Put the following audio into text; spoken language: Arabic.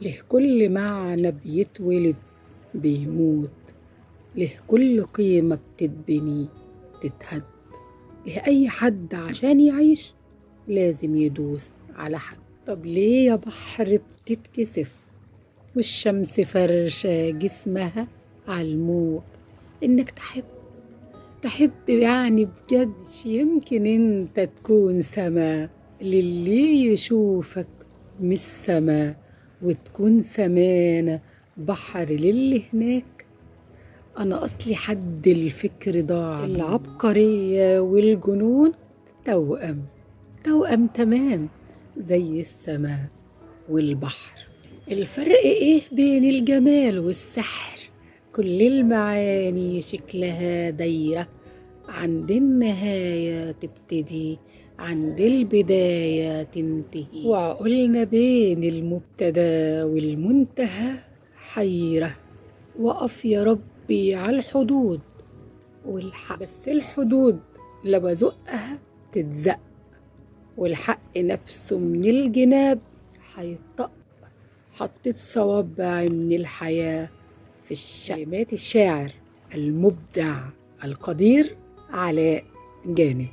له كل معنى بيتولد بيموت، له كل قيمة بتتبني تتهد، له أي حد عشان يعيش لازم يدوس على حد. طب ليه يا بحر بتتكسف والشمس فرشة جسمها عالموج؟ إنك تحب يعني بجد، مش يمكن انت تكون سما للي يشوفك مش سما، وتكون سمانة بحر للي هناك. انا اصلي حد الفكر ضاع، العبقرية والجنون توأم تمام زي السما والبحر. الفرق ايه بين الجمال والسحر؟ كل المعاني شكلها دايرة، عند النهاية تبتدي، عند البداية تنتهي، وعقولنا بين المبتدى والمنتهى حيرة. وقف يا ربي على الحدود والحق، بس الحدود لو أزقها تتزق، والحق نفسه من الجناب هيطق. حطيت صوابع من الحياة في كلمات الشاعر المبدع القدير علاء جانب.